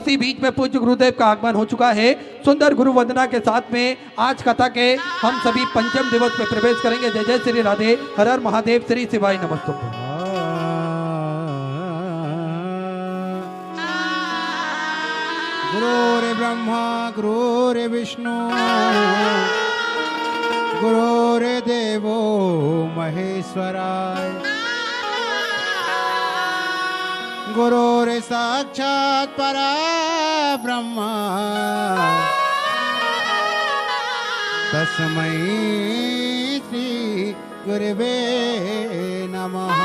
उसी बीच में पूज्य गुरुदेव का आगमन हो चुका है। सुंदर गुरु वंदना के साथ में आज कथा के हम सभी पंचम दिवस में प्रवेश करेंगे। जय जय श्री राधे, हर हर महादेव, श्री शिवाय नमस्तुभ्यं। गुरुरे ब्रह्मा गुरुरे विष्णु गुरुरे देवो महेश्वराय गुरुरे साक्षात् परब्रह्म तस्मै श्री गुरुवे नमः।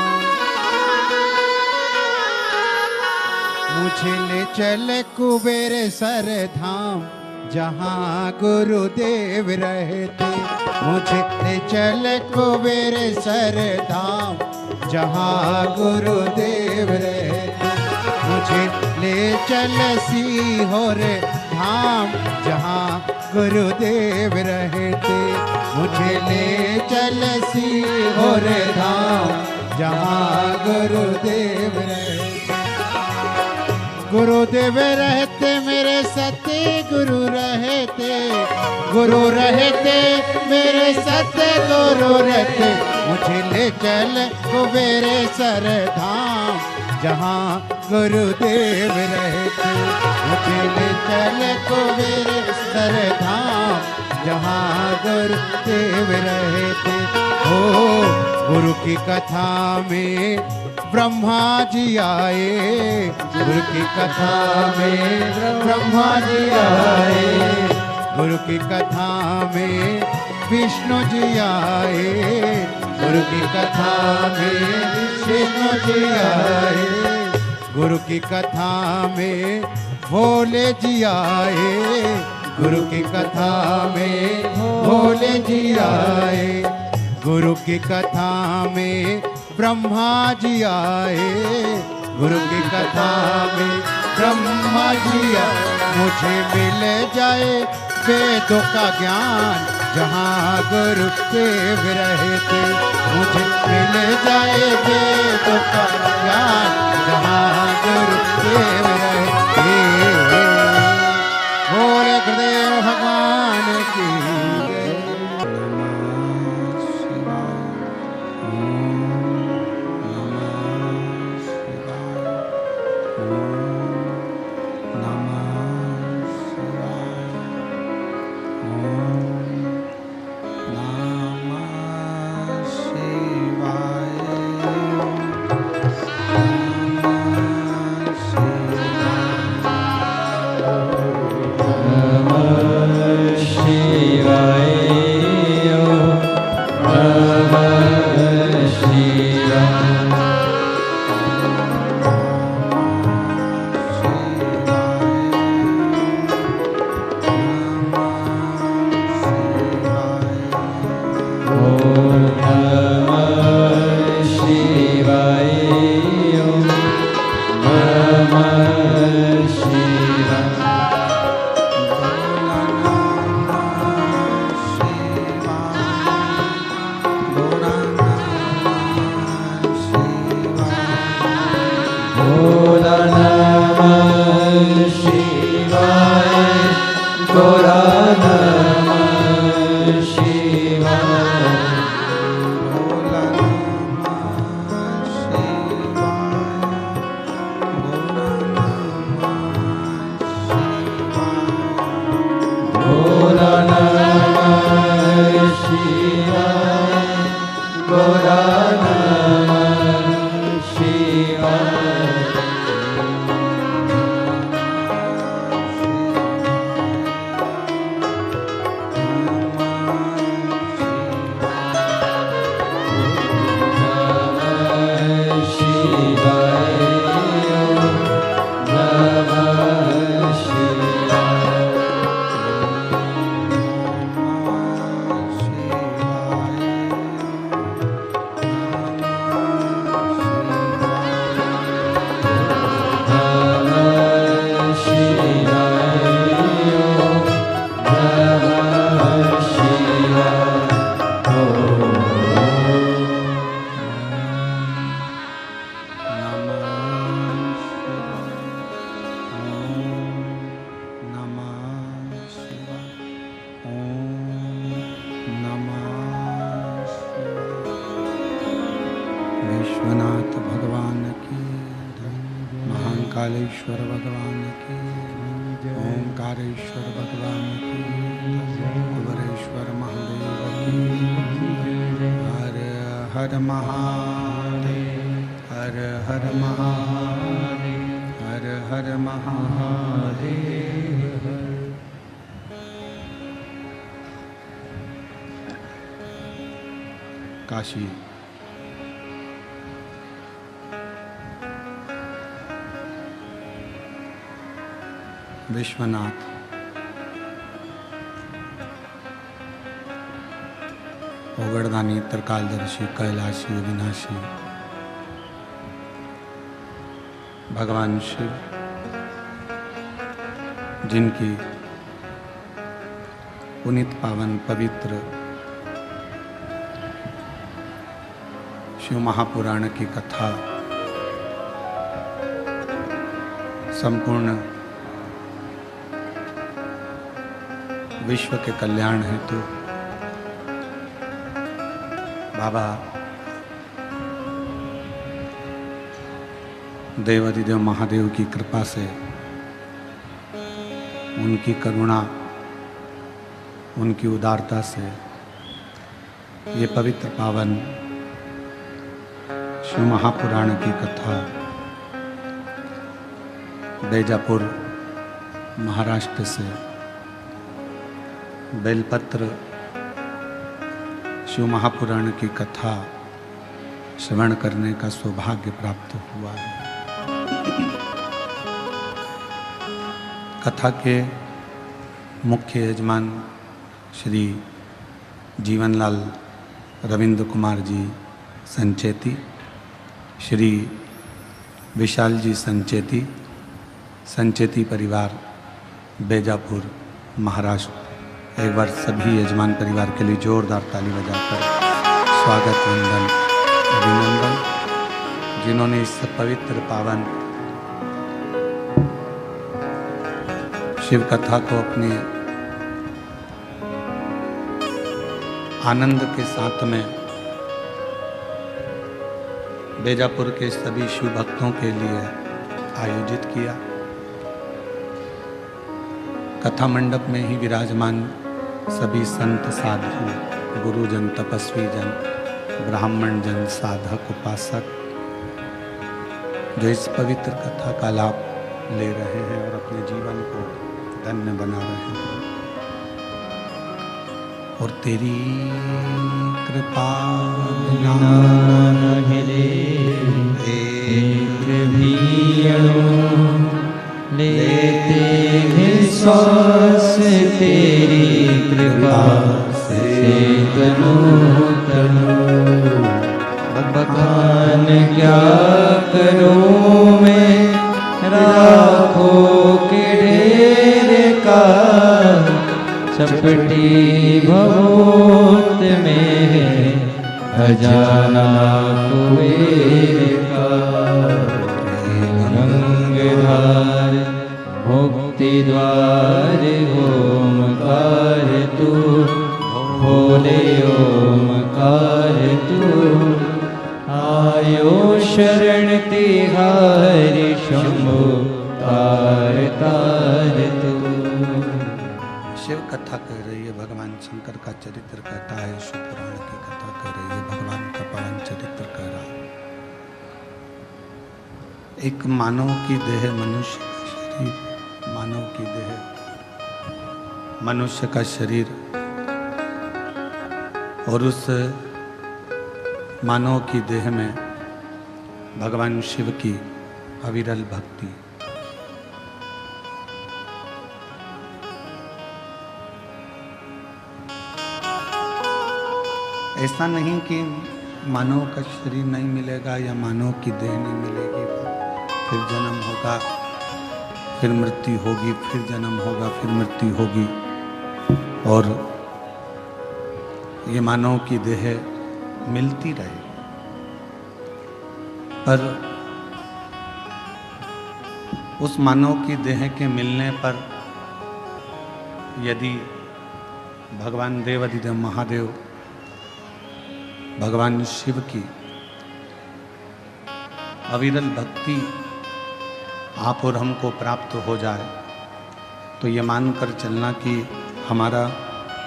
मुझे ले चल कुबेर सर धाम जहाँ गुरुदेव रहते। मुझे ले चल कुबेर सर धाम जहाँ गुरुदेव रहते। मुझे ले चल सीहोर धाम जहाँ गुरुदेव रहते। मुझे ले चल सीहोर धाम जहाँ गुरुदेव रहते। गुरुदेव रहते मेरे सत्य गुरु रहते। गुरु रहते मेरे सत्य गुरु रहते। मुझे ले चल कुबेर सर धाम जहाँ गुरुदेव रहते। मुझे ले चल कुबेर सर धाम जहाँ गुरुदेव रहते। ओ गुरु की कथा में ब्रह्मा जी आए। गुरु की कथा में ब्रह्मा जी आए। गुरु की कथा में विष्णु जी आए। गुरु की कथा में विष्णु जी आए। गुरु की कथा में भोले जी आए। गुरु की कथा में भोले जी आए। गुरु की कथा में ब्रह्मा जी आए। गुरु की कथा में ब्रह्मा जी आए। मुझे मिल जाए वेदों का ज्ञान जहाँ गुरुदेव रहते। मुझे मिल जाए वेदों का ज्ञान जहाँ गुरुदेव रहते। बोले गुरुदेव भगवान की ओंकारेश्वर भगवान की, ओंकारेश्वर भगवान की, कुबेरेश्वर महादेव की। हर हर महादेव, हर हर महादेव, हर हर महादेव। काशी विश्वनाथ ओगड़दानी त्रिकालदर्शी कैलाशी अविनाशी भगवान शिव, जिनकी पुनीत पावन पवित्र शिव महापुराण की कथा संपूर्ण विश्व के कल्याण हेतु बाबा देवाधिदेव महादेव की कृपा से, उनकी करुणा, उनकी उदारता से ये पवित्र पावन शिव महापुराण की कथा बैजापुर महाराष्ट्र से बेलपत्र शिव महापुराण की कथा श्रवण करने का सौभाग्य प्राप्त हुआ है। कथा के मुख्य यजमान श्री जीवनलाल रविंद्र कुमार जी संचेती, श्री विशाल जी संचेती, संचेती परिवार बैजापुर महाराष्ट्र। एक बार सभी यजमान परिवार के लिए जोरदार ताली बजाकर स्वागत वंदन अभिनंदन, जिन्होंने इस पवित्र पावन शिव कथा को अपने आनंद के साथ में बैजापुर के सभी शिव भक्तों के लिए आयोजित किया। कथा मंडप में ही विराजमान सभी संत साधु, गुरुजन, तपस्वी जन, ब्राह्मण जन, साधक, उपासक जो इस पवित्र कथा का लाभ ले रहे हैं और अपने जीवन को धन्य बना रहे हैं। और तेरी कृपा बिना एक भी लेते हैं श्वास, तेरी कृपा से तनु तनु। बखान क्या करूं मैं राखों के ढेर का, चपटी भवोत में है खजाना कुबेर का। गंगाधार मुक्ति द्वार ओमकार तू, भोले ओमकार तू। आयो शरण तिहारी शंभु तार तार तू। शिव कथा कह रही है, भगवान शंकर का चरित्र कहता है। शिव पुराण की कथा कह रही है, भगवान का पावन चरित्र कह रहा है। एक मानव की देह, मनुष्य का शरीर, मानव की देह, मनुष्य का शरीर, और उस मानव की देह में भगवान शिव की अविरल भक्ति। ऐसा नहीं कि मानव का शरीर नहीं मिलेगा या मानव की देह नहीं मिलेगी, फिर जन्म होगा, फिर मृत्यु होगी, फिर जन्म होगा, फिर मृत्यु होगी, और ये मानव की देह मिलती रहेगी। पर उस मानव की देह के मिलने पर यदि भगवान देवाधिदेव महादेव, भगवान शिव की अविरल भक्ति आप और हमको प्राप्त हो जाए तो ये मानकर चलना कि हमारा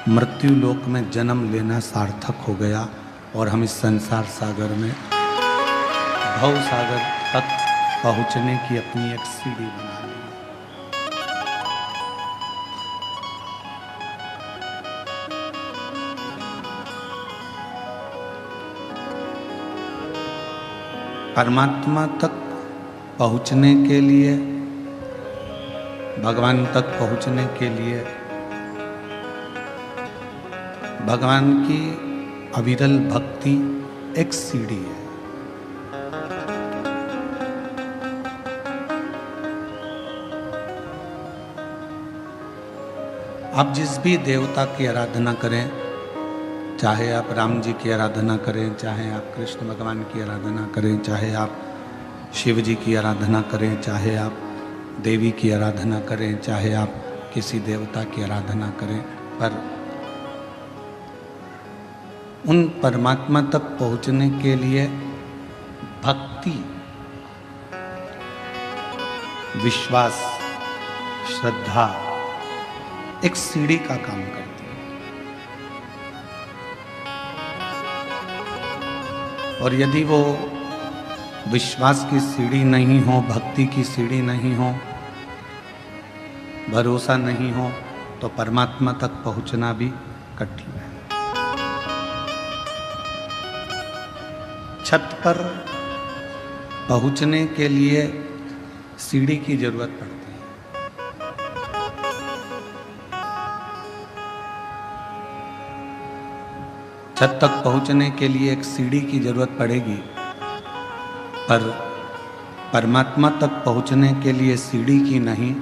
मृत्यु लोक में जन्म लेना सार्थक हो गया और हम इस संसार सागर में भव सागर तक पहुंचने की अपनी एक सीढ़ी बना ली। परमात्मा तक पहुंचने के लिए, भगवान तक पहुंचने के लिए भगवान की अविरल भक्ति एक सीढ़ी है। आप जिस भी देवता की आराधना करें, चाहे आप राम जी की आराधना करें, चाहे आप कृष्ण भगवान की आराधना करें, चाहे आप शिव जी की आराधना करें, चाहे आप देवी की आराधना करें, चाहे आप किसी देवता की आराधना करें, पर उन परमात्मा तक पहुंचने के लिए भक्ति, विश्वास, श्रद्धा एक सीढ़ी का काम करती है। और यदि वो विश्वास की सीढ़ी नहीं हो, भक्ति की सीढ़ी नहीं हो, भरोसा नहीं हो, तो परमात्मा तक पहुंचना भी कठिन है। छत पर पहुंचने के लिए सीढ़ी की जरूरत पड़ती है। छत तक पहुंचने के लिए एक सीढ़ी की जरूरत पड़ेगी, पर परमात्मा तक पहुंचने के लिए सीढ़ी की नहीं,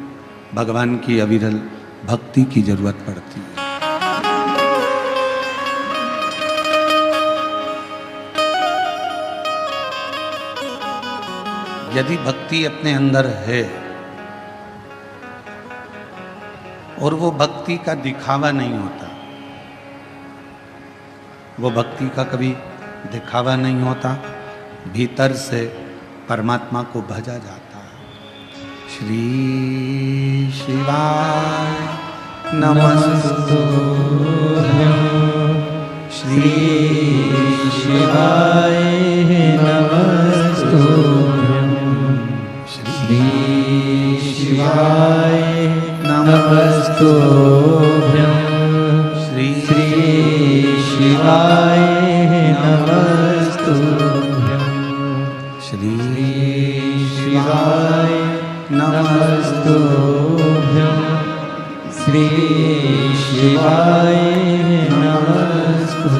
भगवान की अविरल भक्ति की जरूरत पड़ती है। यदि भक्ति अपने अंदर है और वो भक्ति का दिखावा नहीं होता, वो भक्ति का कभी दिखावा नहीं होता, भीतर से परमात्मा को भजा जाता है। श्री शिवाय नमस्तुभ्यं, श्री शिवाय नमस्तुभ्यं, श्री शिवाय नमस्तुभ्यं, श्री शिवाय नमस्तुभ्यं, श्री शिवाय नमस्तुभ्यं, श्री शिवाय नमस्तुभ्यं।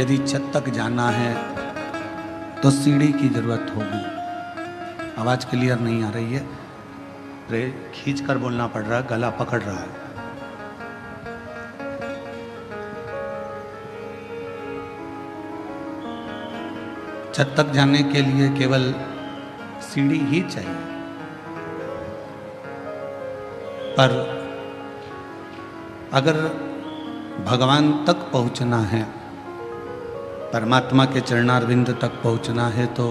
यदि छत तक जाना है तो सीढ़ी की जरूरत होगी। आवाज क्लियर नहीं आ रही है, खींच कर बोलना पड़ रहा है, गला पकड़ रहा है। छत तक जाने के लिए केवल सीढ़ी ही चाहिए, पर अगर भगवान तक पहुंचना है, परमात्मा के चरणारविंद तक पहुंचना है, तो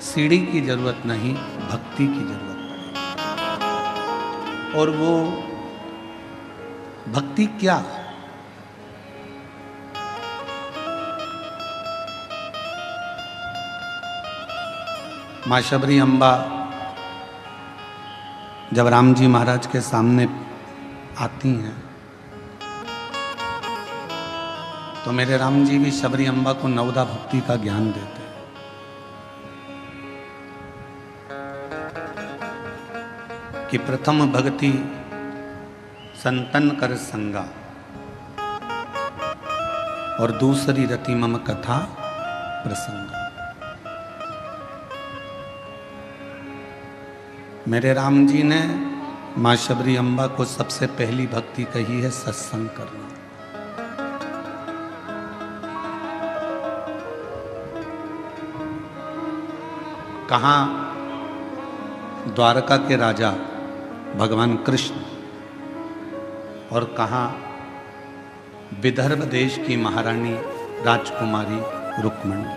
सीढ़ी की जरूरत नहीं, भक्ति की जरूरत पड़ेगी। और वो भक्ति क्या है? माँ शबरी अम्बा जब राम जी महाराज के सामने आती हैं तो मेरे राम जी भी शबरी अम्बा को नवदा भक्ति का ज्ञान देते हैं। कि प्रथम भक्ति संतन कर संगा और दूसरी रति मम कथा प्रसंगा। मेरे राम जी ने माँ शबरी अम्बा को सबसे पहली भक्ति कही है सत्संग करना। कहाँ द्वारका के राजा भगवान कृष्ण और कहाँ विदर्भ देश की महारानी राजकुमारी रुक्मणी।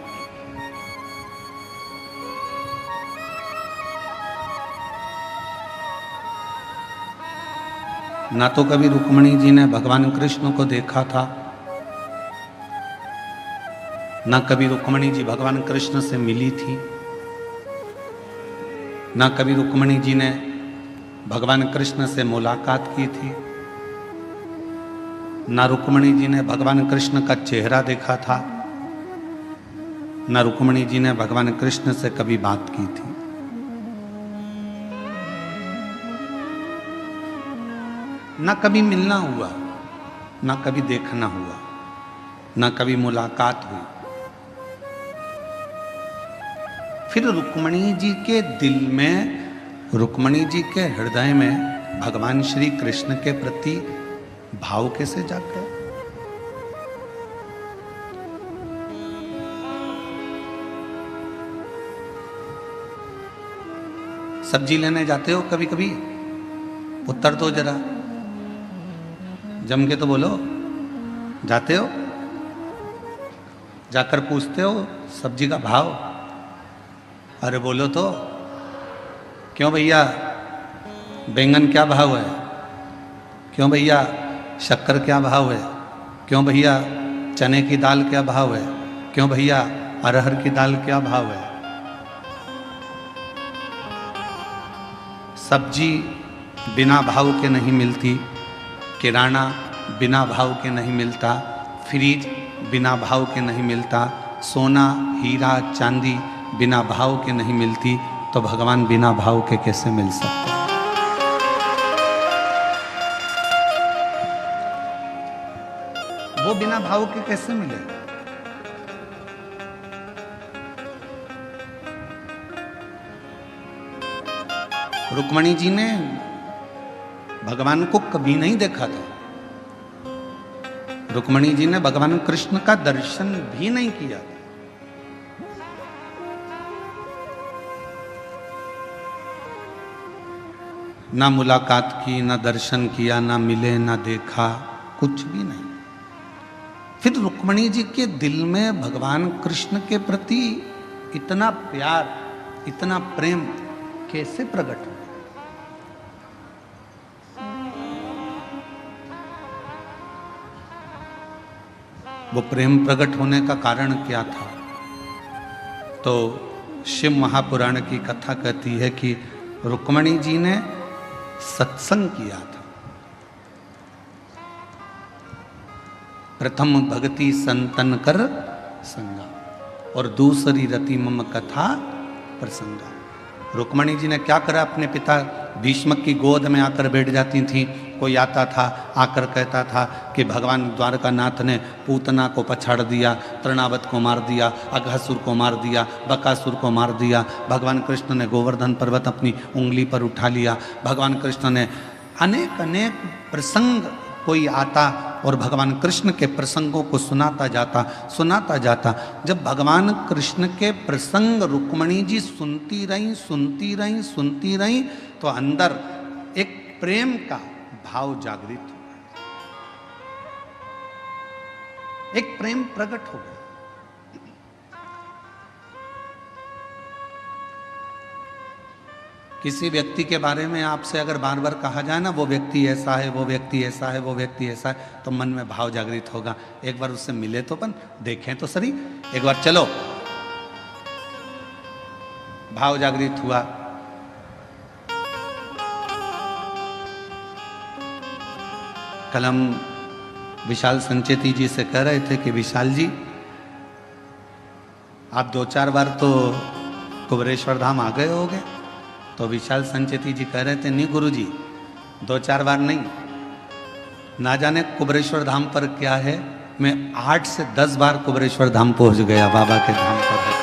ना तो कभी रुक्मणी जी ने भगवान कृष्ण को देखा था, ना कभी रुक्मणी जी भगवान कृष्ण से मिली थी, ना कभी रुक्मणी जी ने भगवान कृष्ण से मुलाकात की थी, ना रुक्मणी जी ने भगवान कृष्ण का चेहरा देखा था, ना रुक्मणी जी ने भगवान कृष्ण से कभी बात की थी। ना कभी मिलना हुआ, ना कभी देखना हुआ, ना कभी मुलाकात हुई। फिर रुक्मणी जी के दिल में, रुक्मणी जी के हृदय में भगवान श्री कृष्ण के प्रति भाव कैसे जाग गए? सब्जी लेने जाते हो कभी कभी? उत्तर दो जरा, जम के तो बोलो। जाते हो? जाकर पूछते हो सब्जी का भाव? अरे बोलो तो। क्यों भैया बैंगन क्या भाव है? क्यों भैया शक्कर क्या भाव है? क्यों भैया चने की दाल क्या भाव है? क्यों भैया अरहर की दाल क्या भाव है? सब्जी बिना भाव के नहीं मिलती, किराना बिना भाव के नहीं मिलता, फ्रिज बिना भाव के नहीं मिलता, सोना हीरा चांदी बिना भाव के नहीं मिलती, तो भगवान बिना भाव के कैसे मिल सकते? वो बिना भाव के कैसे मिले? रुक्मणी जी ने भगवान को कभी नहीं देखा था। रुक्मणी जी ने भगवान कृष्ण का दर्शन भी नहीं किया था। ना मुलाकात की, ना दर्शन किया, ना मिले, ना देखा, कुछ भी नहीं। फिर रुक्मणी जी के दिल में भगवान कृष्ण के प्रति इतना प्यार, इतना प्रेम कैसे प्रकट हुआ? वो प्रेम प्रकट होने का कारण क्या था? तो शिव महापुराण की कथा कहती है कि रुक्मणी जी ने सत्संग किया था। प्रथम भक्ति संतन कर संगा, और दूसरी रति मम कथा प्रसंगा। रुक्मणी जी ने क्या करा? अपने पिता भीष्मक की गोद में आकर बैठ जाती थी। कोई आता था, आकर कहता था कि भगवान द्वारकानाथ ने पूतना को पछाड़ दिया, तृणावत को मार दिया, अघासुर को मार दिया, बकासुर को मार दिया। भगवान कृष्ण ने गोवर्धन पर्वत अपनी उंगली पर उठा लिया। भगवान कृष्ण ने अनेक अनेक प्रसंग, कोई आता और भगवान कृष्ण के प्रसंगों को सुनाता जाता। जब भगवान कृष्ण के प्रसंग रुक्मणी जी सुनती रहीं, तो अंदर एक प्रेम का भाव जागृत हो गया, एक प्रेम प्रकट हो गया। किसी व्यक्ति के बारे में आपसे अगर बार बार कहा जाए ना, वो व्यक्ति ऐसा है, वो व्यक्ति ऐसा है, वो व्यक्ति ऐसा है, तो मन में भाव जागृत होगा। एक बार उससे मिले तो अपन देखें तो सही, एक बार चलो। भाव जागृत हुआ। कल हम विशाल संचेती जी से कह रहे थे कि विशाल जी, आप 2-4 बार तो कुबरेश्वर धाम आ गए होगे। तो विशाल संचेती जी कह रहे थे, नहीं गुरुजी, 2-4 बार नहीं, ना जाने कुबरेश्वर धाम पर क्या है, मैं 8 से 10 बार कुबरेश्वर धाम पहुंच गया बाबा के धाम पर।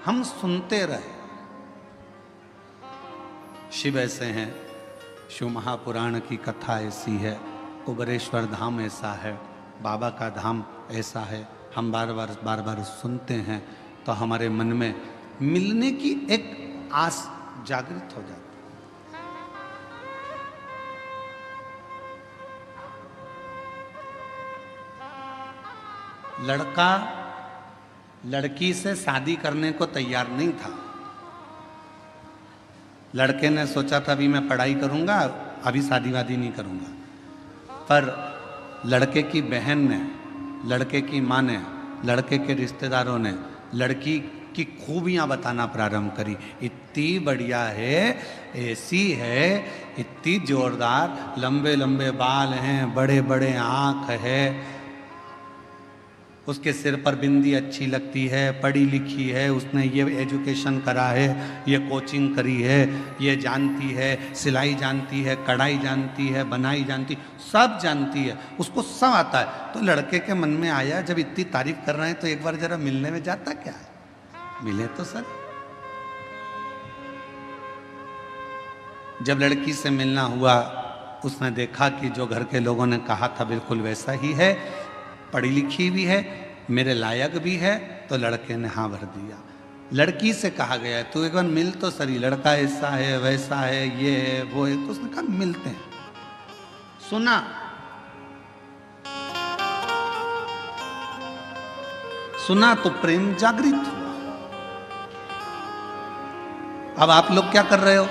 हम सुनते रहे, शिव ऐसे हैं, शिव महापुराण की कथा ऐसी है, कुबरेश्वर धाम ऐसा है, बाबा का धाम ऐसा है। हम बार बार सुनते हैं तो हमारे मन में मिलने की एक आस जागृत हो जाती। लड़का लड़की से शादी करने को तैयार नहीं था। लड़के ने सोचा था अभी मैं पढ़ाई करूंगा, अभी शादी वादी नहीं करूंगा। पर लड़के की बहन ने, लड़के की माँ ने, लड़के के रिश्तेदारों ने लड़की की खूबियां बताना प्रारंभ करी। इतनी बढ़िया है, ऐसी है, इतनी जोरदार, लंबे लंबे बाल हैं, बड़े बड़े आँख है, उसके सिर पर बिंदी अच्छी लगती है, पढ़ी लिखी है, उसने ये एजुकेशन करा है, ये कोचिंग करी है, ये जानती है, सिलाई जानती है, कढ़ाई जानती है, बनाई जानती, सब जानती है, उसको सब आता है। तो लड़के के मन में आया जब इतनी तारीफ कर रहे हैं तो एक बार जरा मिलने में जाता क्या है, मिले तो सर। जब लड़की से मिलना हुआ, उसने देखा कि जो घर के लोगों ने कहा था बिल्कुल वैसा ही है, पढ़ी लिखी भी है, मेरे लायक भी है, तो लड़के ने हाँ भर दिया। लड़की से कहा गया तू एक बार मिल तो सही, लड़का ऐसा है वैसा है, ये है वो है, तो उसने कहा मिलते हैं। सुना, सुना तो प्रेम जागृत हुआ। अब आप लोग क्या कर रहे हो,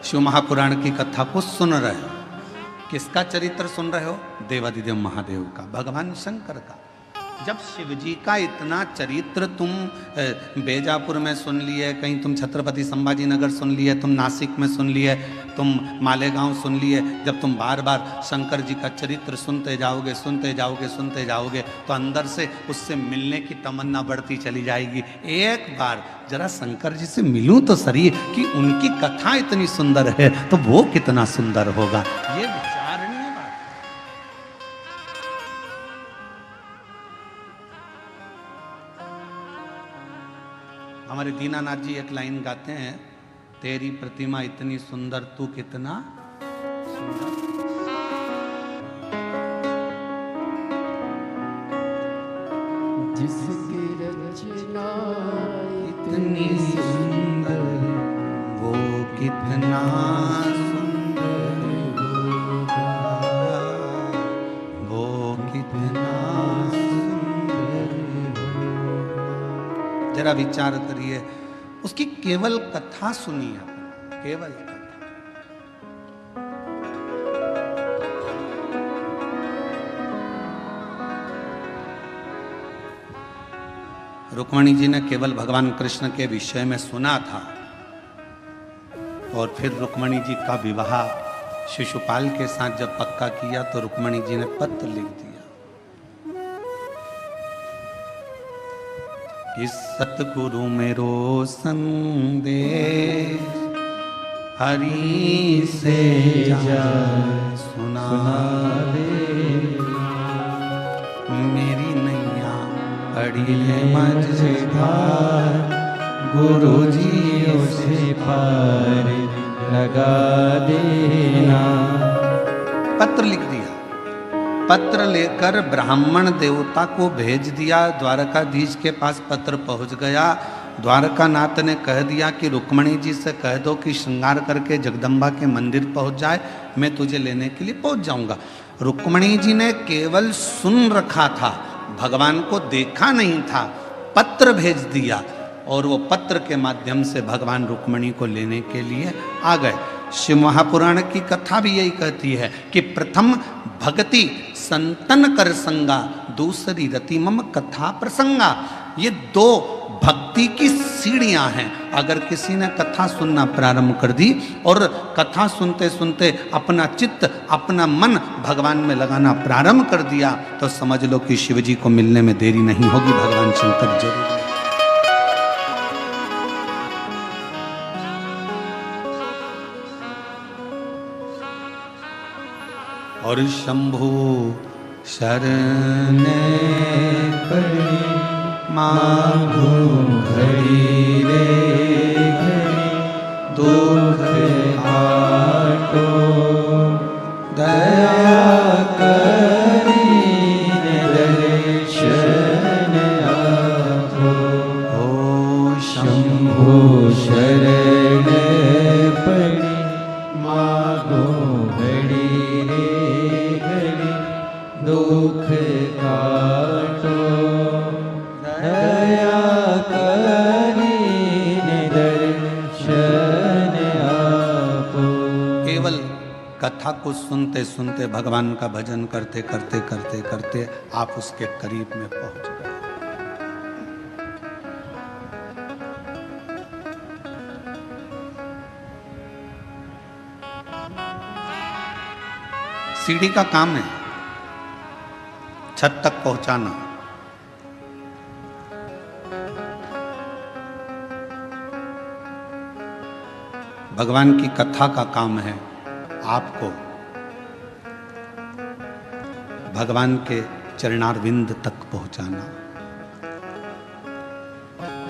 शिव महापुराण की कथा को सुन रहे हो। किसका चरित्र सुन रहे हो? देवादिदेव महादेव का, भगवान शंकर का। जब शिव जी का इतना चरित्र तुम बेजापुर में सुन लिए, कहीं तुम छत्रपति संभाजी नगर सुन लिए, तुम नासिक में सुन लिए, तुम मालेगांव सुन लिए, जब तुम बार बार शंकर जी का चरित्र सुनते जाओगे, सुनते जाओगे, सुनते जाओगे, तो अंदर से उससे मिलने की तमन्ना बढ़ती चली जाएगी। एक बार जरा शंकर जी से मिलूं तो सही, कि उनकी कथा इतनी सुंदर है तो वो कितना सुंदर होगा, ये विचारणीय बात। हमारे दीनानाथ जी एक लाइन गाते हैं, तेरी प्रतिमा इतनी सुंदर, तू कितना सुंदर। जिसकी रचना इतनी सुंदर, वो कितना सुंदर होगा, वो कितना सुंदर होगा। जरा विचार करिए, उसकी केवल कथा सुनिए, अपन केवल कथा। रुक्मणी जी ने केवल भगवान कृष्ण के विषय में सुना था, और फिर रुक्मणी जी का विवाह शिशुपाल के साथ जब पक्का किया तो रुक्मणी जी ने पत्र लिख दिया कि सतगुरु मेरो संदेश हरि से जा सुना दे, मेरी नैया पड़ी है मझधार, गुरु जी उसे पार लगा देना। पत्र लिख दिया, पत्र लेकर ब्राह्मण देवता को भेज दिया। द्वारकाधीश के पास पत्र पहुंच गया। द्वारकानाथ ने कह दिया कि रुक्मणी जी से कह दो कि श्रृंगार करके जगदम्बा के मंदिर पहुंच जाए, मैं तुझे लेने के लिए पहुंच जाऊंगा। रुक्मणी जी ने केवल सुन रखा था, भगवान को देखा नहीं था। पत्र भेज दिया और वो पत्र के माध्यम से भगवान रुक्मणी को लेने के लिए आ गए। शिव महापुराण की कथा भी यही कहती है कि प्रथम भक्ति संतन कर संगा, दूसरी रति मम कथा प्रसंगा। ये दो भक्ति की सीढ़ियां हैं। अगर किसी ने कथा सुनना प्रारंभ कर दी और कथा सुनते सुनते अपना चित्त, अपना मन भगवान में लगाना प्रारंभ कर दिया, तो समझ लो कि शिव जी को मिलने में देरी नहीं होगी, भगवान शंकर जरूर। और शंभु शरण पड़ी मांगो घड़ी रे घड़ी, दुख आटो दया करी दर्शन आपो। ओ शंभु शरण पड़ी मांगो घड़ी रे घड़ी, दुख काटो दया कथा को सुनते सुनते भगवान का भजन करते करते करते करते आप उसके करीब में पहुंच गए। सीढ़ी का काम है छत तक पहुंचाना। भगवान की कथा का काम है आपको भगवान के चरणारविंद तक पहुंचाना।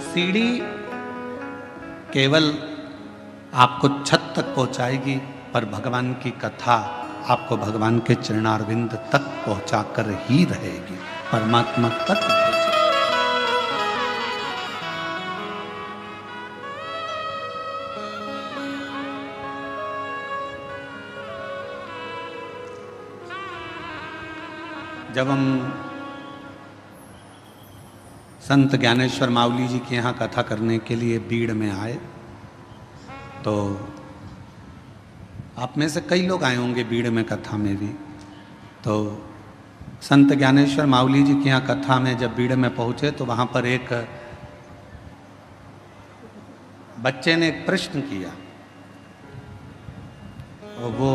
सीढ़ी केवल आपको छत तक पहुंचाएगी, पर भगवान की कथा आपको भगवान के चरणारविंद तक पहुंचाकर ही रहेगी, परमात्मा तक पहुंचाएगी। जब हम संत ज्ञानेश्वर मावली जी के यहाँ कथा करने के लिए बीड़ में आए, तो आप में से कई लोग आए होंगे बीड़ में कथा में भी। तो संत ज्ञानेश्वर मावली जी के यहाँ कथा में जब बीड़ में पहुँचे तो वहाँ पर एक बच्चे ने एक प्रश्न किया, और वो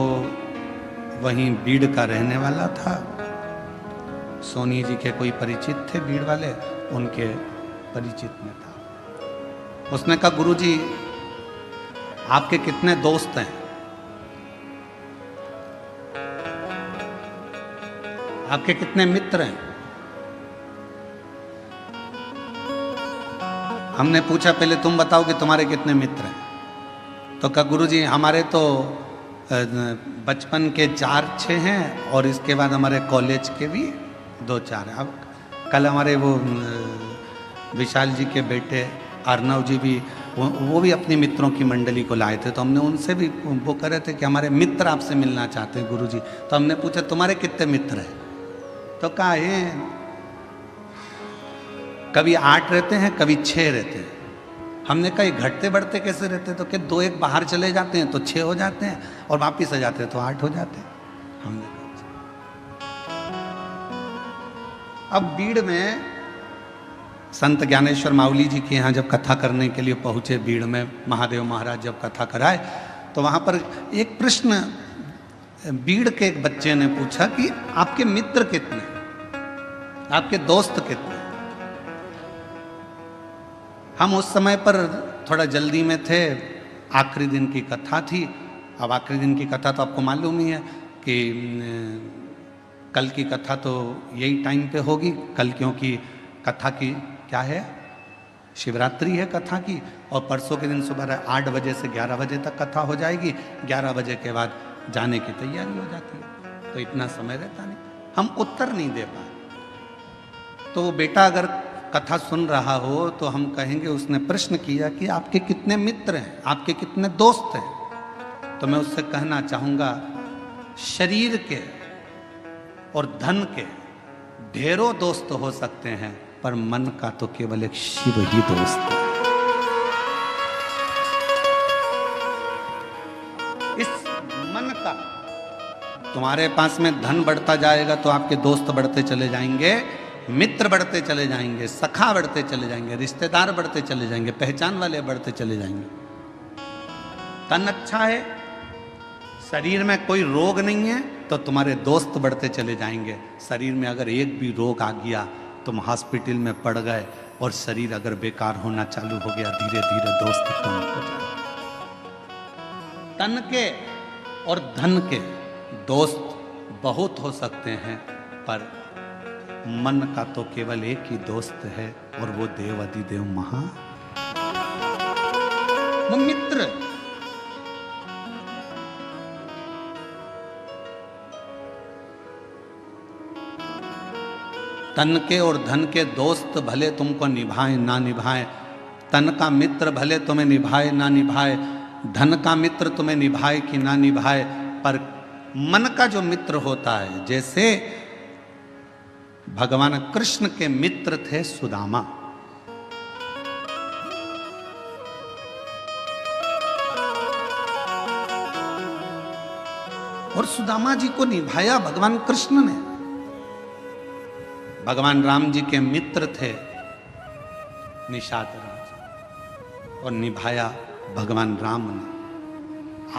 वहीं बीड़ का रहने वाला था। सोनी जी के कोई परिचित थे बीड़ वाले, उनके परिचित में था। उसने कहा, गुरुजी आपके कितने दोस्त हैं? आपके कितने मित्र हैं? हमने पूछा पहले तुम बताओ कि तुम्हारे कितने मित्र हैं। तो कहा, गुरुजी हमारे तो बचपन के 4-6 हैं, और इसके बाद हमारे कॉलेज के भी 2-4 हैं। अब कल हमारे वो विशाल जी के बेटे अर्नव जी भी वो भी अपनी मित्रों की मंडली को लाए थे, तो हमने उनसे भी वो कह रहे थे कि हमारे मित्र आपसे मिलना चाहते हैं गुरुजी। तो हमने पूछा तुम्हारे कितने मित्र हैं? तो कहा है कभी 8 रहते हैं, कभी 6 रहते हैं। हमने कहा घटते बढ़ते कैसे रहते? तो कि 2-1 बाहर चले जाते हैं तो 6 हो जाते हैं, और वापिस आ जाते हैं तो 8 हो जाते हैं। हमने कहा अब बीड़ में संत ज्ञानेश्वर मावली जी के यहाँ जब कथा करने के लिए पहुँचे, बीड़ में महादेव महाराज जब कथा कराए, तो वहाँ पर एक प्रश्न बीड़ के एक बच्चे ने पूछा कि आपके मित्र कितने, आपके दोस्त कितने? हम उस समय पर थोड़ा जल्दी में थे, आखिरी दिन की कथा थी। अब आखिरी दिन की कथा तो आपको मालूम ही है कि कल की कथा तो यही टाइम पे होगी कल, क्योंकि कथा की क्या है, शिवरात्रि है कथा की, और परसों के दिन सुबह 8 बजे से 11 बजे तक कथा हो जाएगी। 11 बजे के बाद जाने की तैयारी हो जाती है, तो इतना समय रहता नहीं, हम उत्तर नहीं दे पाए। तो बेटा अगर कथा सुन रहा हो तो हम कहेंगे उसने प्रश्न किया कि आपके कितने मित्र हैं, आपके कितने दोस्त हैं? तो मैं उससे कहना चाहूँगा, शरीर के और धन के ढेरों दोस्त हो सकते हैं, पर मन का तो केवल एक शिव ही दोस्त है। इस मन का, तुम्हारे पास में धन बढ़ता जाएगा तो आपके दोस्त बढ़ते चले जाएंगे, मित्र बढ़ते चले जाएंगे, सखा बढ़ते चले जाएंगे, रिश्तेदार बढ़ते चले जाएंगे, पहचान वाले बढ़ते चले जाएंगे। तन अच्छा है, शरीर में कोई रोग नहीं है, तो तुम्हारे दोस्त बढ़ते चले जाएंगे। शरीर में अगर एक भी रोग आ गया, तुम हॉस्पिटल में पड़ गए, और शरीर अगर बेकार होना चालू हो गया, धीरे धीरे दोस्त कम हो जाए। तन के और धन के दोस्त बहुत हो सकते हैं, पर मन का तो केवल एक ही दोस्त है, और वो देव अधिदेव महा वो मित्र। तन के और धन के दोस्त भले तुमको निभाए ना निभाए, तन का मित्र भले तुम्हें निभाए ना निभाए, धन का मित्र तुम्हें निभाए कि ना निभाए, पर मन का जो मित्र होता है, जैसे भगवान कृष्ण के मित्र थे सुदामा। और सुदामा जी को निभाया भगवान कृष्ण ने। भगवान राम जी के मित्र थे निषाद राज, और निभाया भगवान राम ने।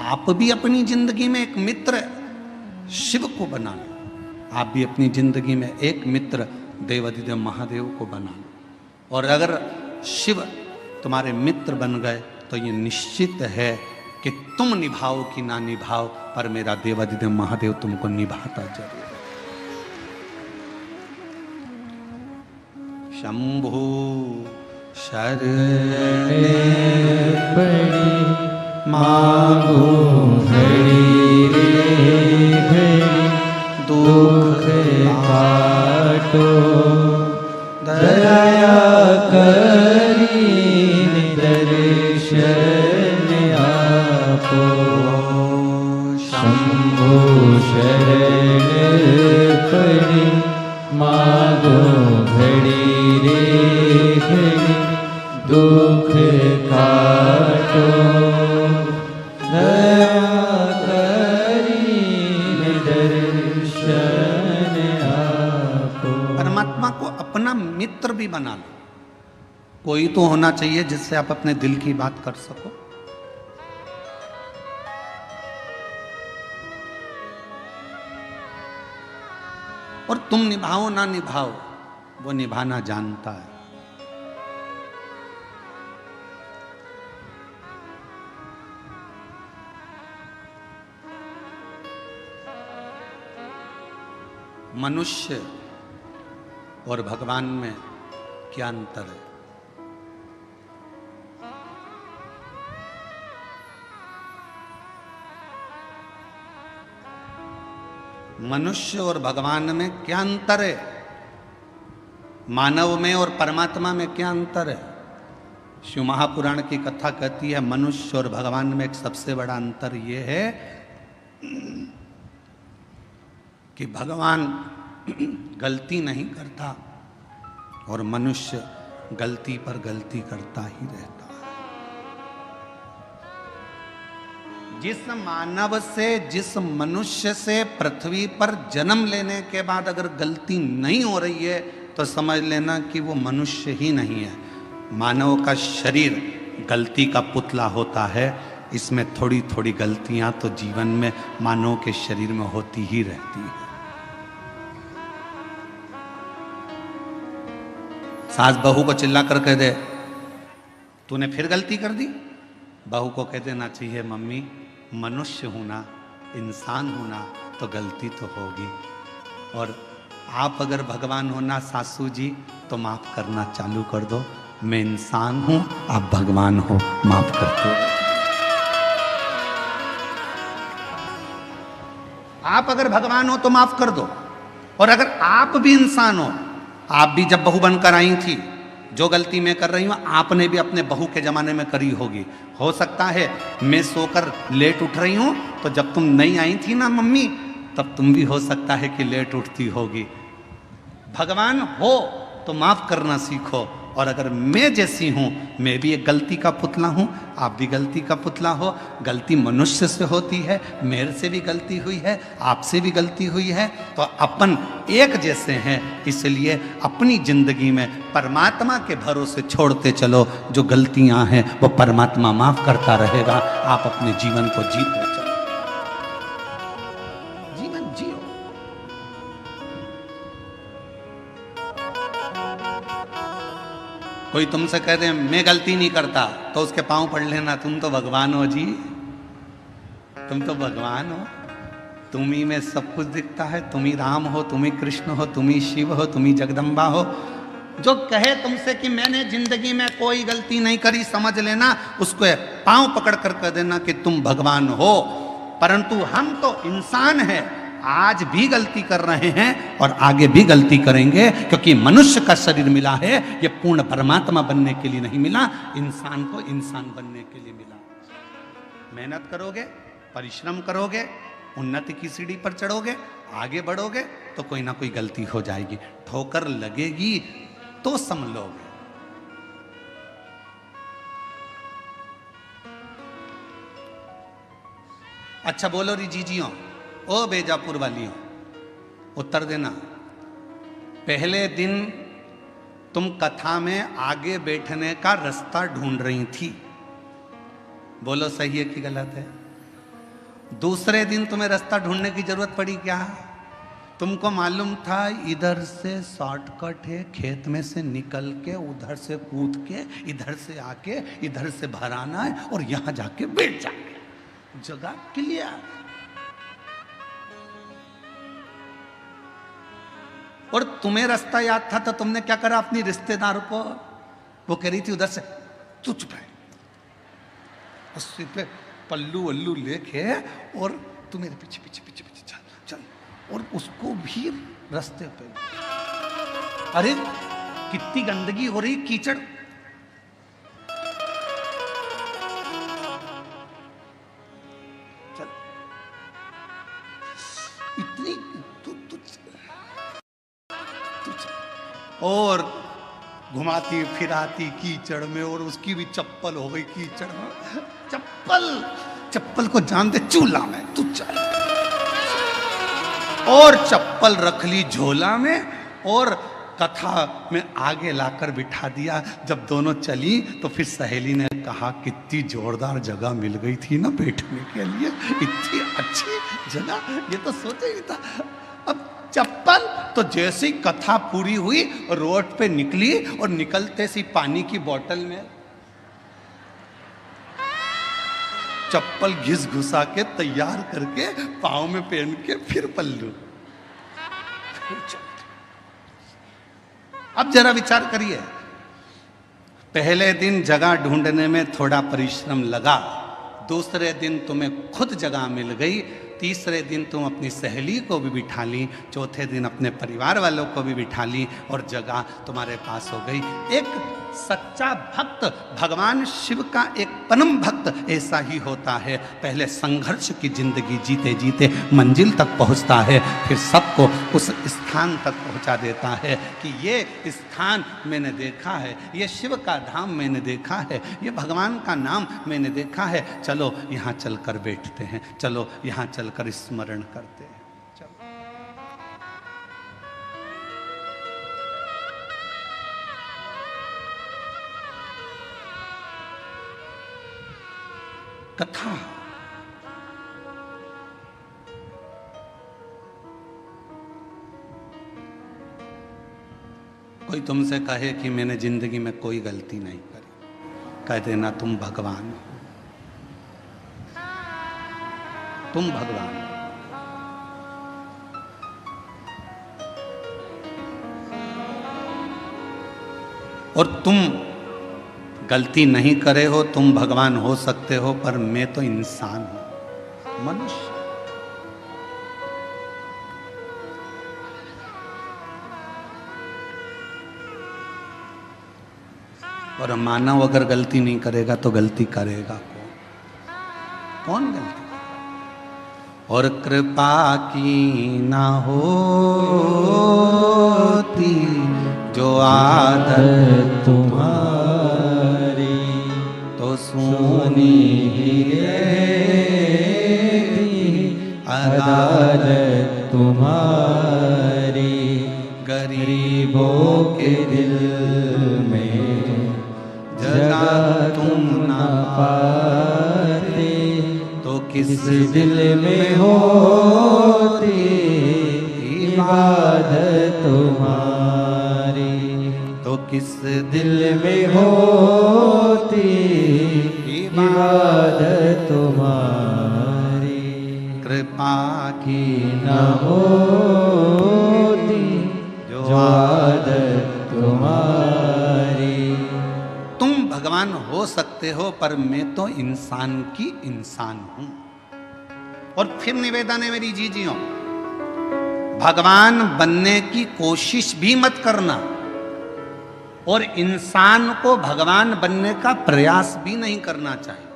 आप भी अपनी जिंदगी में एक मित्र शिव को बना लो। आप भी अपनी जिंदगी में एक मित्र देवाधिदेव महादेव को बना लो। और अगर शिव तुम्हारे मित्र बन गए तो ये निश्चित है कि तुम निभाओ कि ना निभाओ, पर मेरा देवाधिदेव महादेव तुमको निभाता जरूर। शंभु शरण पड़ी मांगो घड़ी रे घड़ी, दुख काटो दया करी दर्शन आपो। शंभु शरण पड़ी मांगो घड़ी रे घड़ी, दुख काटो दया करी दर्शन आपो। परमात्मा को अपना मित्र भी बना लो। कोई तो होना चाहिए जिससे आप अपने दिल की बात कर सको। और तुम निभाओ ना निभाओ, वो निभाना जानता है। मनुष्य और भगवान में क्या अंतर है? मनुष्य और भगवान में क्या अंतर है? मानव में और परमात्मा में क्या अंतर है? शिव महापुराण की कथा कहती है मनुष्य और भगवान में एक सबसे बड़ा अंतर यह है कि भगवान गलती नहीं करता और मनुष्य गलती पर गलती करता ही रहता है। जिस मानव से, जिस मनुष्य से पृथ्वी पर जन्म लेने के बाद अगर गलती नहीं हो रही है तो समझ लेना कि वो मनुष्य ही नहीं है। मानव का शरीर गलती का पुतला होता है। इसमें थोड़ी थोड़ी गलतियां तो जीवन में मानव के शरीर में होती ही रहती है। सास बहू को चिल्ला कर कह दे तूने फिर गलती कर दी, बहू को कह देना चाहिए मम्मी मनुष्य होना, इंसान होना तो गलती तो होगी। और आप अगर भगवान होना सासू जी तो माफ करना चालू कर दो। मैं इंसान हूं, आप भगवान हो, माफ कर दो। आप अगर भगवान हो तो माफ कर दो। और अगर आप भी इंसान हो, आप भी जब बहू बनकर आई थी, जो गलती मैं कर रही हूं आपने भी अपने बहू के जमाने में करी होगी। हो सकता है मैं सोकर लेट उठ रही हूं तो जब तुम नहीं आई थी ना मम्मी, तब तुम भी हो सकता है कि लेट उठती होगी। भगवान हो तो माफ करना सीखो। और अगर मैं जैसी हूं, मैं भी एक गलती का पुतला हूं, आप भी गलती का पुतला हो। गलती मनुष्य से होती है, मेरे से भी गलती हुई है, आपसे भी गलती हुई है, तो अपन एक जैसे हैं। इसलिए अपनी जिंदगी में परमात्मा के भरोसे छोड़ते चलो। जो गलतियां हैं वो परमात्मा माफ करता रहेगा। आप अपने जीवन को जीते चलो, जीवन जियो। कोई तुमसे कह दे मैं गलती नहीं करता तो उसके पांव पड़ लेना, तुम तो भगवान हो जी, तुम तो भगवान हो। तुम ही में सब कुछ दिखता है। तुम ही राम हो, तुम ही कृष्ण हो, तुम ही शिव हो, तुम ही जगदम्बा हो। जो कहे तुमसे कि मैंने जिंदगी में कोई गलती नहीं करी, समझ लेना उसको पांव पकड़ कर कह देना कि तुम भगवान हो। परंतु हम तो इंसान हैं, आज भी गलती कर रहे हैं और आगे भी गलती करेंगे, क्योंकि मनुष्य का शरीर मिला है ये पूर्ण परमात्मा बनने के लिए नहीं मिला, इंसान को इंसान बनने के लिए मिला। मेहनत करोगे, परिश्रम करोगे, उन्नति की सीढ़ी पर चढ़ोगे, आगे बढ़ोगे तो कोई ना कोई गलती हो जाएगी, ठोकर लगेगी तो संभलोगे। अच्छा बोलो री जीजियों, ओ बेजापुर वालियों, उत्तर देना। पहले दिन तुम कथा में आगे बैठने का रास्ता ढूंढ रही थी, बोलो सही है कि गलत है? दूसरे दिन तुम्हें रास्ता ढूंढने की जरूरत पड़ी क्या? तुमको मालूम था इधर से शॉर्टकट है, खेत में से निकल के उधर से कूद के इधर से आके इधर से भर आना है और यहां जाके बैठ जाए, जगह क्लियर। और तुम्हें रास्ता याद था तो तुमने क्या करा अपनी रिश्तेदार को, वो कह रही थी उधर से, तू चुप है, उसी पे पल्लू वल्लू लेके और तू मेरे पीछे पीछे पीछे पीछे चल चल, और उसको भी रास्ते पे। अरे कितनी गंदगी हो रही, कीचड़। चल इतनी और घुमाती फिराती कीचड़ में, और उसकी भी चप्पल हो गई कीचड़ में। चप्पल को जान दे चूल्हा में, तू चल। और चप्पल रख ली झोला में और कथा में आगे लाकर बिठा दिया। जब दोनों चली तो फिर सहेली ने कहा कितनी जोरदार जगह मिल गई थी ना बैठने के लिए, इतनी अच्छी जगह, ये तो सोचा ही था। अब चप्पल तो जैसे ही कथा पूरी हुई रोड पे निकली और निकलते सी पानी की बोतल में चप्पल घिस घुसा के तैयार करके पाँव में पहन के फिर पल्लू। अब जरा विचार करिए, पहले दिन जगह ढूंढने में थोड़ा परिश्रम लगा, दूसरे दिन तुम्हें खुद जगह मिल गई, तीसरे दिन तुम अपनी सहेली को भी बिठा ली, चौथे दिन अपने परिवार वालों को भी बिठा ली और जगह तुम्हारे पास हो गई। एक सच्चा भक्त, भगवान शिव का एक परम भक्त ऐसा ही होता है। पहले संघर्ष की जिंदगी जीते जीते मंजिल तक पहुंचता है, फिर सबको उस स्थान तक पहुंचा देता है कि ये स्थान मैंने देखा है, ये शिव का धाम मैंने देखा है, ये भगवान का नाम मैंने देखा है, चलो यहाँ चलकर बैठते हैं, चलो यहाँ चलकर स्मरण करते हैं। कथा कोई तुमसे कहे कि मैंने जिंदगी में कोई गलती नहीं करी, कह देना तुम भगवान हो, तुम भगवान हो। और तुम गलती नहीं करे हो, तुम भगवान हो सकते हो, पर मैं तो इंसान हूं, मनुष्य। और मानव अगर गलती नहीं करेगा तो गलती करेगा कौन गलती? और कृपा की ना होती जो आदत तुम्हारी तो सुनी ही अदालत तुम्हारी। गरीबों के दिल में जगह तुम न पाते तो किस दिल में होती इबादत तुम्हारी, तो किस दिल में होती इबादत तुम्हारी। कृपा की न होती जो आदत तुम्हारी। तुम भगवान हो सकते हो, पर मैं तो इंसान की इंसान हूं। और फिर निवेदन है मेरी जीजियों, भगवान बनने की कोशिश भी मत करना और इंसान को भगवान बनने का प्रयास भी नहीं करना चाहिए।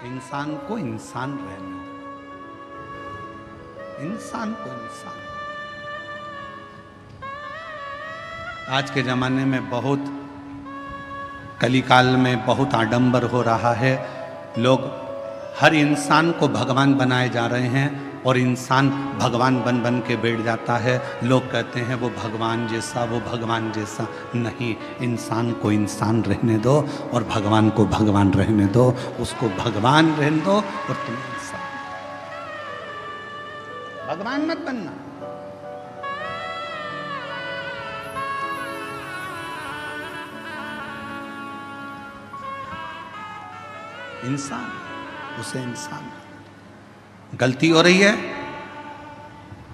इंसान को इंसान रहने दो, इंसान को इंसान। आज के जमाने में बहुत, कलिकाल में बहुत आडंबर हो रहा है, लोग हर इंसान को भगवान बनाए जा रहे हैं, और इंसान भगवान बन बन के बैठ जाता है। लोग कहते हैं वो भगवान जैसा, वो भगवान जैसा। नहीं, इंसान को इंसान रहने दो और भगवान को भगवान रहने दो। उसको भगवान रहने दो और तुम इंसान। भगवान मत बनना। इंसान, उसे इंसान। गलती हो रही है,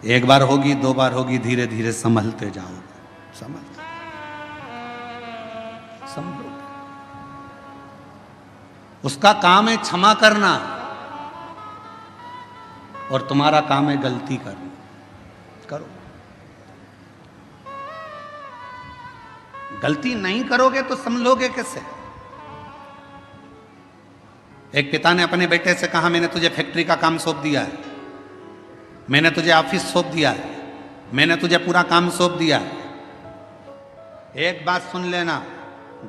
एक बार होगी, दो बार होगी, धीरे धीरे संभलते जाओगे, संभलते संभलोगे। उसका काम है क्षमा करना और तुम्हारा काम है गलती करना। करो। गलती नहीं करोगे तो संभलोगे कैसे? एक पिता ने अपने बेटे से कहा, मैंने तुझे फैक्ट्री का काम सौंप दिया है, मैंने तुझे ऑफिस सौंप दिया है, मैंने तुझे पूरा काम सौंप दिया है। एक बात सुन लेना,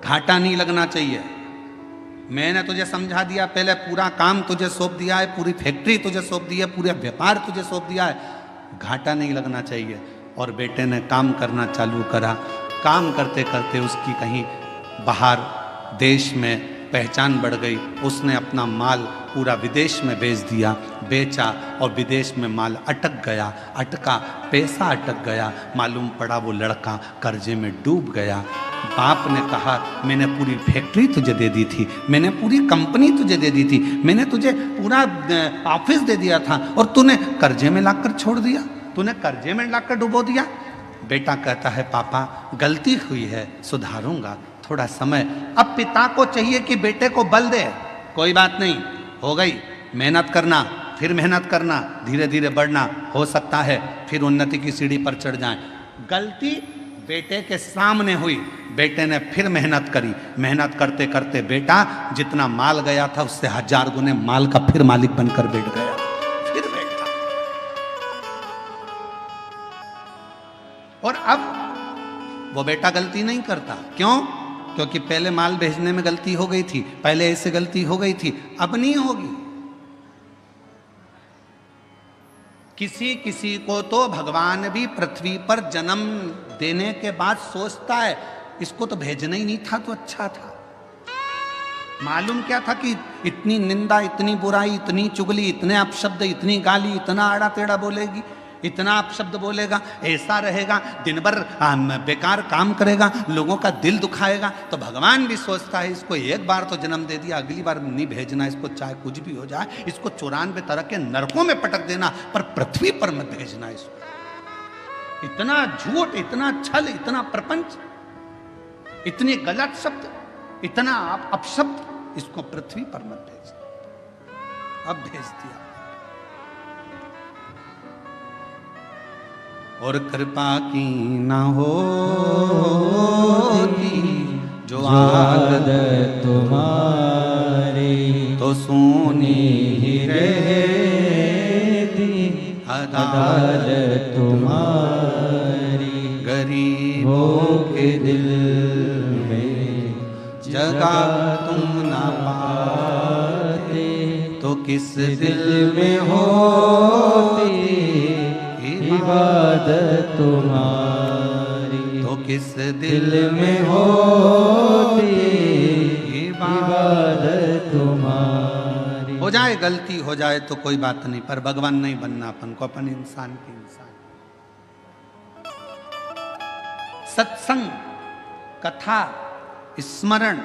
घाटा नहीं लगना चाहिए। मैंने तुझे समझा दिया, पहले पूरा काम तुझे सौंप दिया है, पूरी फैक्ट्री तुझे सौंप दी है, पूरा व्यापार तुझे सौंप दिया है, घाटा नहीं लगना चाहिए। और बेटे ने काम करना चालू करा। काम करते करते उसकी कहीं बाहर देश में पहचान बढ़ गई। उसने अपना माल पूरा विदेश में बेच दिया, बेचा और विदेश में माल अटक गया, अटका, पैसा अटक गया। मालूम पड़ा वो लड़का कर्जे में डूब गया। बाप ने कहा, मैंने पूरी फैक्ट्री तुझे दे दी थी, मैंने पूरी कंपनी तुझे दे दी थी, मैंने तुझे पूरा ऑफिस दे दिया था और तूने कर्जे में लाकर छोड़ दिया, तूने कर्जे में लाकर डुबो दिया। बेटा कहता है, पापा गलती हुई है, सुधारूंगा, थोड़ा समय। अब पिता को चाहिए कि बेटे को बल दे, कोई बात नहीं, हो गई, मेहनत करना, फिर मेहनत करना, धीरे धीरे बढ़ना, हो सकता है फिर उन्नति की सीढ़ी पर चढ़ जाए। गलती बेटे के सामने हुई, बेटे ने फिर मेहनत करी। मेहनत करते करते बेटा जितना माल गया था उससे 1000 गुने माल का फिर मालिक बनकर बैठ गया। फिर बैठा। और अब वो बेटा गलती नहीं करता। क्यों? क्योंकि पहले माल भेजने में गलती हो गई थी, पहले ऐसे गलती हो गई थी, अब नहीं होगी। किसी किसी को तो भगवान भी पृथ्वी पर जन्म देने के बाद सोचता है, इसको तो भेजना ही नहीं था तो अच्छा था। मालूम क्या था कि इतनी निंदा, इतनी बुराई, इतनी चुगली, इतने अपशब्द, इतनी गाली, इतना आड़ा टेढ़ा बोलेगी, इतना अपशब्द बोलेगा, ऐसा रहेगा, दिन भर बेकार काम करेगा, लोगों का दिल दुखाएगा। तो भगवान भी सोचता है, इसको एक बार तो जन्म दे दिया, अगली बार नहीं भेजना, इसको चाहे कुछ भी हो जाए, इसको 94 तरह के नरकों में पटक देना, पर पृथ्वी पर मत भेजना इसको। इतना झूठ, इतना छल, इतना प्रपंच, इतने गलत शब्द, इतना अपशब्द, इसको पृथ्वी पर मत भेजना। अब भेज दिया। और कृपा की न होती जो आदत तुम्हारी, तो सोनी ही रहती अदालत तुम्हारी। गरीबों के दिल में जगह तुम न पाते, तो किस दिल में होती इबादत तुम्हारी, तो किस दिल में होती इबादत तुम्हारी। हो जाए गलती, हो जाए तो कोई बात नहीं, पर भगवान नहीं बनना अपन को, अपन इंसान के इंसान। सत्संग, कथा, स्मरण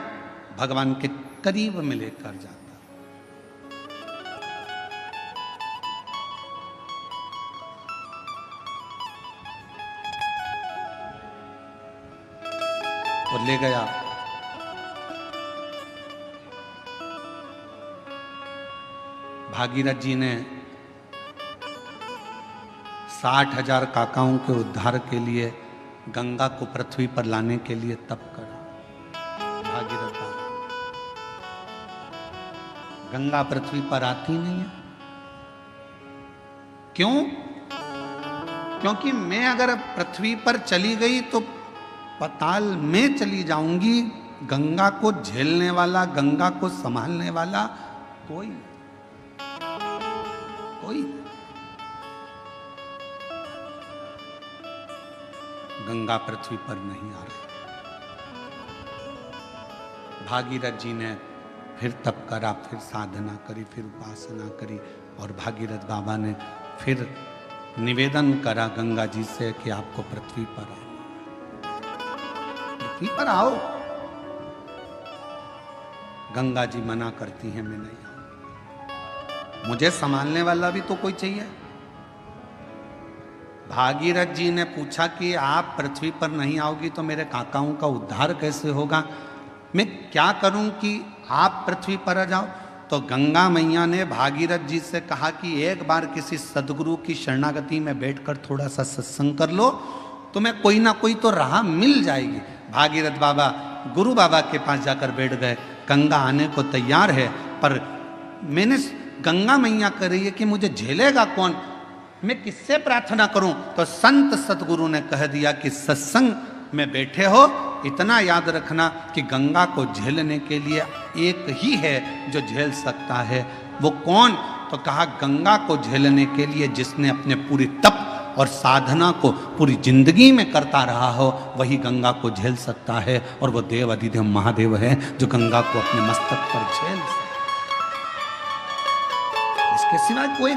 भगवान के करीब में लेकर जाता। और ले गया। भागीरथ जी ने 60,000 काकाओं के उद्धार के लिए गंगा को पृथ्वी पर लाने के लिए तप करा। भागीरथ गंगा पृथ्वी पर आती नहीं है। क्यों? क्योंकि मैं अगर पृथ्वी पर चली गई तो पाताल में चली जाऊंगी। गंगा को झेलने वाला, गंगा को संभालने वाला कोई कोई। गंगा पृथ्वी पर नहीं आ रही। भागीरथ जी ने फिर तप करा, फिर साधना करी, फिर उपासना करी, और भागीरथ बाबा ने फिर निवेदन करा गंगा जी से कि आपको पृथ्वी पर आओ, पृथ्वी पर आओ। गंगा जी मना करती हैं, मैं नहीं आऊं, मुझे संभालने वाला भी तो कोई चाहिए। भागीरथ जी ने पूछा कि आप पृथ्वी पर नहीं आओगी तो मेरे काकाओं का उद्धार कैसे होगा, मैं क्या करूं कि आप पृथ्वी पर आ जाओ। तो गंगा मैया ने भागीरथ जी से कहा कि एक बार किसी सदगुरु की शरणागति में बैठकर थोड़ा सा सत्संग कर लो, तुम्हें कोई ना कोई तो राह मिल जाएगी। भागीरथ बाबा गुरु बाबा के पास जाकर बैठ गए। गंगा आने को तैयार है, पर मैंने गंगा मैया कह रही है कि मुझे झेलेगा कौन, मैं किससे प्रार्थना करूं। तो संत सतगुरु ने कह दिया कि सत्संग में बैठे हो, इतना याद रखना कि गंगा को झेलने के लिए एक ही है जो झेल सकता है। वो कौन? तो कहा गंगा को झेलने के लिए जिसने अपने पूरी तप और साधना को पूरी जिंदगी में करता रहा हो, वही गंगा को झेल सकता है। और वो देव अधिदेव महादेव है जो गंगा को अपने मस्तक पर झेल सकता है। इसके सिवाय कोई